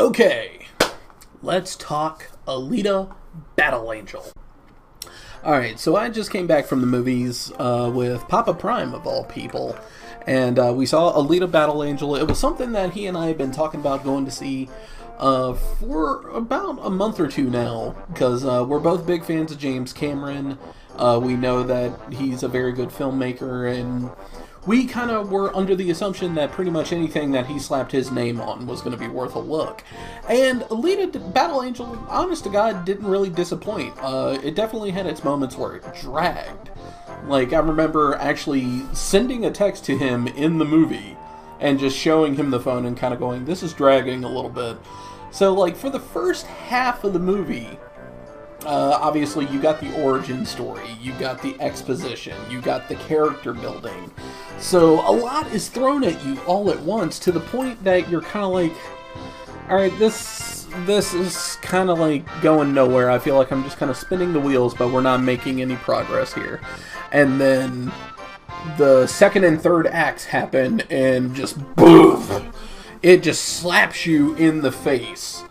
Okay, let's talk Alita Battle Angel. Alright, so I just came back from the movies with Papa Prime, of all people, and we saw Alita Battle Angel. It was something that he and I have been talking about going to see for about a month or two now, because we're both big fans of James Cameron. We know that he's a very good filmmaker, and we kind of were under the assumption that pretty much anything that he slapped his name on was going to be worth a look. And Alita Battle Angel, honest to God, didn't really disappoint. It definitely had its moments where it dragged. Like, I remember actually sending a text to him in the movie and just showing him the phone and kind of going, this is dragging a little bit. So, like, for the first half of the movie, obviously you got the origin story, you got the exposition, you got the character building. So a lot is thrown at you all at once, to the point that you're kind of like, alright, this is kind of like going nowhere. I feel like I'm just kind of spinning the wheels, but we're not making any progress here. And then the second and third acts happen, and just boom! It just slaps you in the face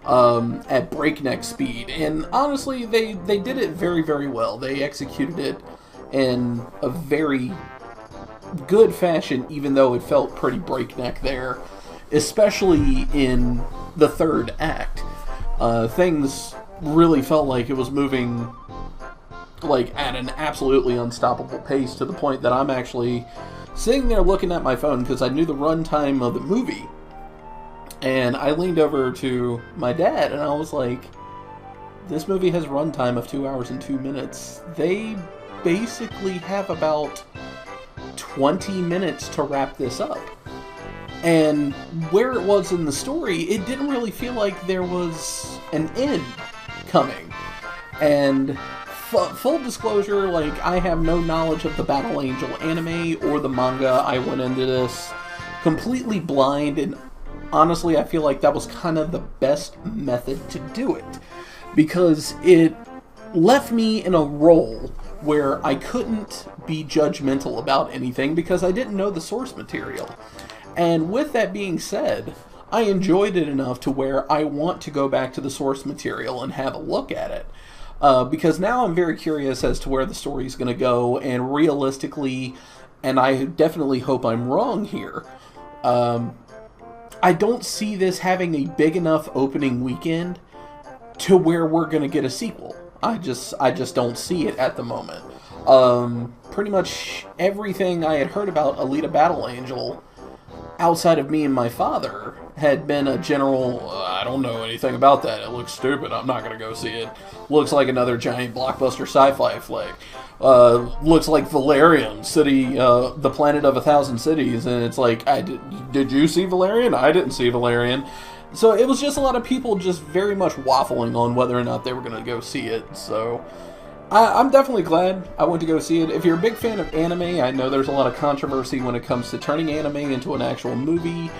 at breakneck speed. And honestly, they did it very, very well. They executed it in a very good fashion, even though it felt pretty breakneck there, especially in the third act. Things really felt like it was moving like at an absolutely unstoppable pace, to the point that I'm actually sitting there looking at my phone because I knew the runtime of the movie, and I leaned over to my dad and I was like, this movie has a runtime of 2 hours and 2 minutes. They basically have about 20 minutes to wrap this up. And where it was in the story, it didn't really feel like there was an end coming. And full disclosure, like, I have no knowledge of the Battle Angel anime or the manga. I went into this completely blind, and honestly, I feel like that was kind of the best method to do it, because it left me in a role where I couldn't be judgmental about anything because I didn't know the source material. And with that being said, I enjoyed it enough to where I want to go back to the source material and have a look at it. Because now I'm very curious as to where the story's going to go, and realistically, and I definitely hope I'm wrong here, I don't see this having a big enough opening weekend to where we're going to get a sequel. I just don't see it at the moment. Pretty much everything I had heard about Alita Battle Angel, outside of me and my father, had been a general, I don't know anything about that, it looks stupid, I'm not gonna go see it. Looks like another giant blockbuster sci-fi flick. Looks like Valerian City, the Planet of 1,000 Cities, and it's like, did you see Valerian? I didn't see Valerian. So it was just a lot of people just very much waffling on whether or not they were going to go see it. So I'm definitely glad I went to go see it. If you're a big fan of anime, I know there's a lot of controversy when it comes to turning anime into an actual movie.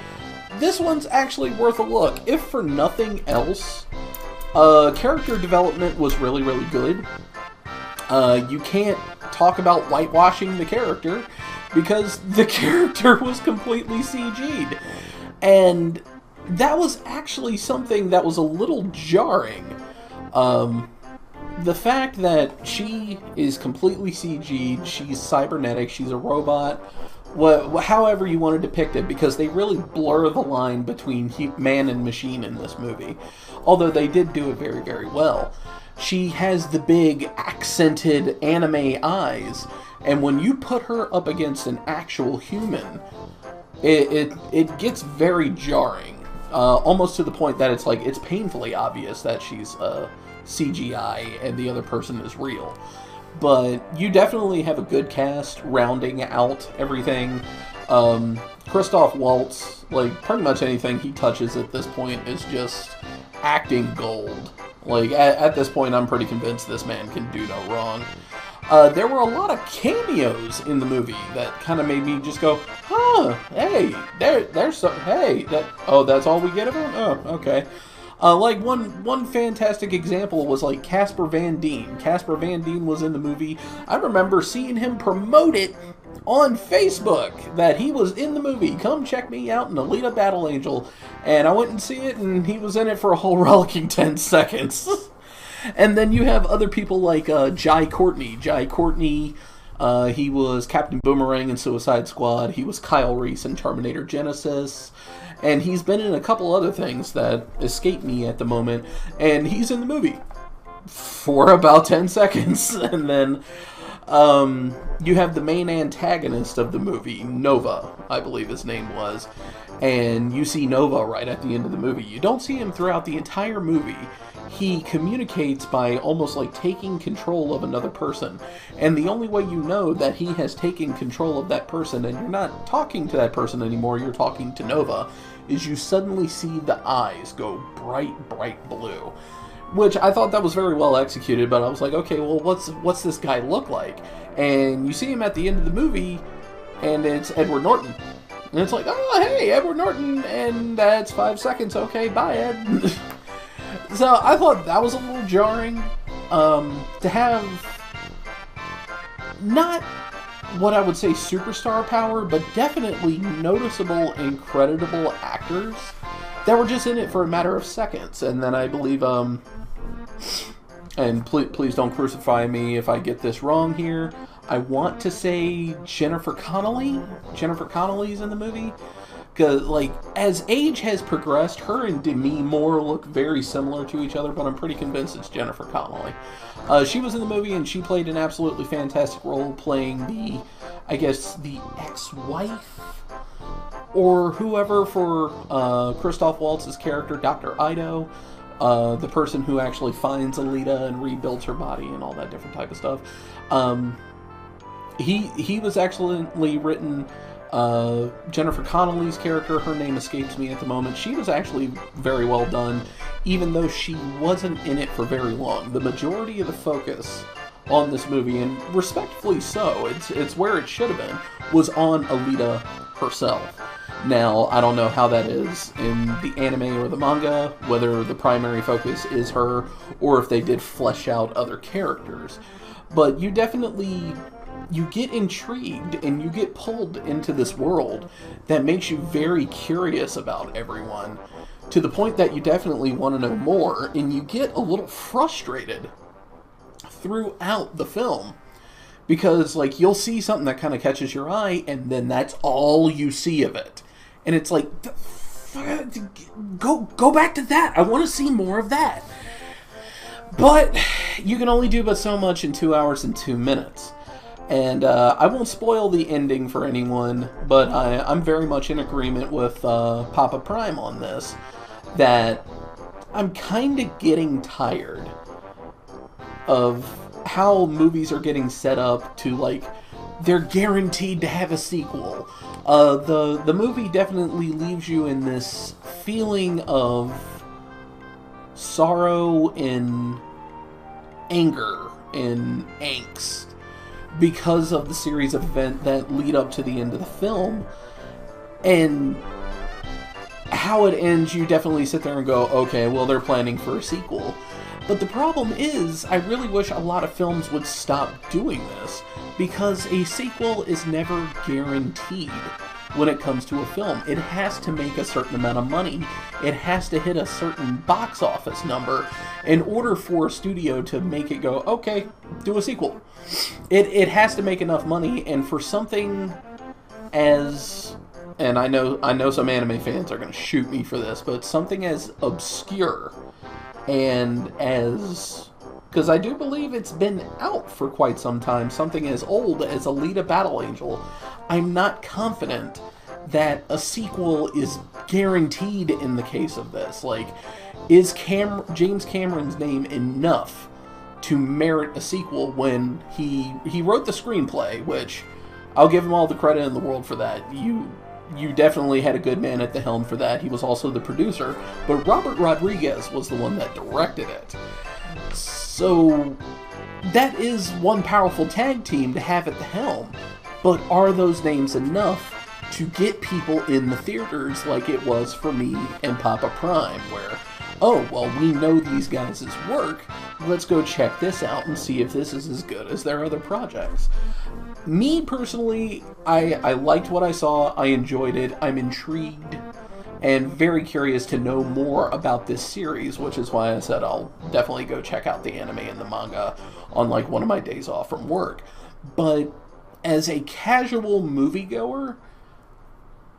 This one's actually worth a look. If for nothing else, character development was really, really good. You can't talk about whitewashing the character, because the character was completely CG'd. And that was actually something that was a little jarring. The fact that she is completely CG'd, she's cybernetic, she's a robot, however you want to depict it, because they really blur the line between man and machine in this movie. Although they did do it very, very well. She has the big accented anime eyes, and when you put her up against an actual human, it gets very jarring. Almost to the point that it's like, it's painfully obvious that she's CGI and the other person is real. But you definitely have a good cast rounding out everything. Christoph Waltz, like, pretty much anything he touches at this point is just acting gold. Like, at this point, I'm pretty convinced this man can do no wrong. There were a lot of cameos in the movie that kind of made me just go, huh, hey, there's some, hey, that's all we get of him? Oh, okay. Like, one fantastic example was, like, Casper Van Dien. Casper Van Dien was in the movie. I remember seeing him promote it on Facebook that he was in the movie. Come check me out in Alita Battle Angel. And I went and see it, and he was in it for a whole rollicking 10 seconds. And then you have other people like Jai Courtney. Jai Courtney, he was Captain Boomerang in Suicide Squad. He was Kyle Reese in Terminator Genesis. And he's been in a couple other things that escape me at the moment. And he's in the movie for about 10 seconds. And then you have the main antagonist of the movie, Nova, I believe his name was. And you see Nova right at the end of the movie. You don't see him throughout the entire movie. He communicates by almost like taking control of another person. And the only way you know that he has taken control of that person and you're not talking to that person anymore, you're talking to Nova, is you suddenly see the eyes go bright, bright blue. Which I thought that was very well executed, but I was like, okay, well, what's this guy look like? And you see him at the end of the movie, and it's Edward Norton. And it's like, oh, hey, Edward Norton, and that's 5 seconds. Okay, bye, Ed. So I thought that was a little jarring. To have not what I would say superstar power, but definitely noticeable and creditable actors that were just in it for a matter of seconds. And then I believe, and please don't crucify me if I get this wrong here, I want to say Jennifer Connelly. Jennifer Connelly's in the movie. Because, like, as age has progressed, her and Demi Moore look very similar to each other, but I'm pretty convinced it's Jennifer Connelly. She was in the movie, and she played an absolutely fantastic role playing the, I guess, the ex-wife or whoever for Christoph Waltz's character, Dr. Ido, the person who actually finds Alita and rebuilds her body and all that different type of stuff. He was excellently written. Jennifer Connelly's character, her name escapes me at the moment. She was actually very well done, even though she wasn't in it for very long. The majority of the focus on this movie, and respectfully so, it's where it should have been, was on Alita herself. Now, I don't know how that is in the anime or the manga, whether the primary focus is her, or if they did flesh out other characters. But you definitely, you get intrigued and you get pulled into this world that makes you very curious about everyone, to the point that you definitely want to know more, and you get a little frustrated throughout the film. Because, like, you'll see something that kind of catches your eye, and then that's all you see of it. And it's like, go back to that. I want to see more of that. But you can only do but so much in 2 hours and 2 minutes. And I won't spoil the ending for anyone, but I'm very much in agreement with Papa Prime on this, that I'm kind of getting tired of how movies are getting set up to, like, they're guaranteed to have a sequel. The movie definitely leaves you in this feeling of sorrow and anger and angst because of the series of events that lead up to the end of the film. And how it ends, you definitely sit there and go, okay, well, they're planning for a sequel. But the problem is, I really wish a lot of films would stop doing this, because a sequel is never guaranteed when it comes to a film. It has to make a certain amount of money. It has to hit a certain box office number in order for a studio to make it go, okay, do a sequel. It has to make enough money, and for something as, and I know some anime fans are going to shoot me for this, but something as obscure and as, because I do believe it's been out for quite some time, something as old as Alita Battle Angel, I'm not confident that a sequel is guaranteed in the case of this. Like, is James Cameron's name enough to merit a sequel when he wrote the screenplay, which I'll give him all the credit in the world for that. You definitely had a good man at the helm for that. He was also the producer, but Robert Rodriguez was the one that directed it. So that is one powerful tag team to have at the helm. But are those names enough to get people in the theaters like it was for me and Papa Prime, where, oh, well, we know these guys' work, let's go check this out and see if this is as good as their other projects. Me, personally, I liked what I saw, I enjoyed it, I'm intrigued, and very curious to know more about this series, which is why I said I'll definitely go check out the anime and the manga on, like, one of my days off from work. But as a casual moviegoer,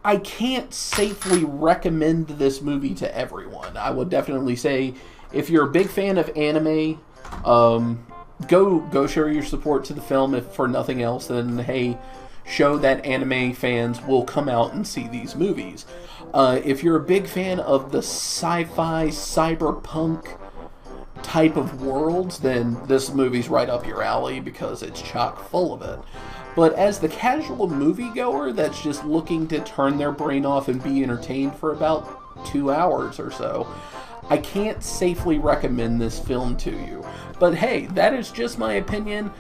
I can't safely recommend this movie to everyone. I would definitely say, if you're a big fan of anime, go show your support to the film. If for nothing else, then hey, show that anime fans will come out and see these movies. If you're a big fan of the sci-fi, cyberpunk type of worlds, then this movie's right up your alley because it's chock full of it. But as the casual moviegoer that's just looking to turn their brain off and be entertained for about 2 hours or so, I can't safely recommend this film to you. But hey, that is just my opinion.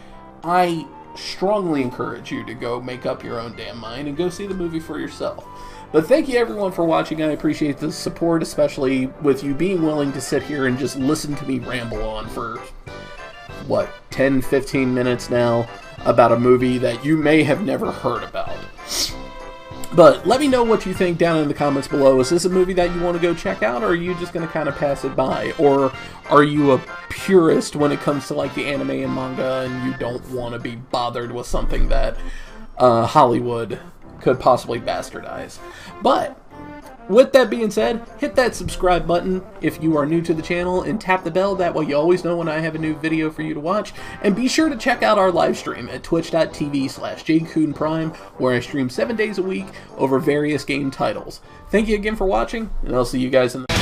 I strongly encourage you to go make up your own damn mind and go see the movie for yourself. But thank you everyone for watching. I appreciate the support, especially with you being willing to sit here and just listen to me ramble on for, what, 10-15 minutes now about a movie that you may have never heard about. But let me know what you think down in the comments below. Is this a movie that you want to go check out, or are you just going to kind of pass it by? Or are you a purist when it comes to like the anime and manga and you don't want to be bothered with something that Hollywood could possibly bastardize? But with that being said, hit that subscribe button if you are new to the channel and tap the bell. That way you always know when I have a new video for you to watch. And be sure to check out our live stream at twitch.tv/Jkun Prime, where I stream 7 days a week over various game titles. Thank you again for watching, and I'll see you guys in the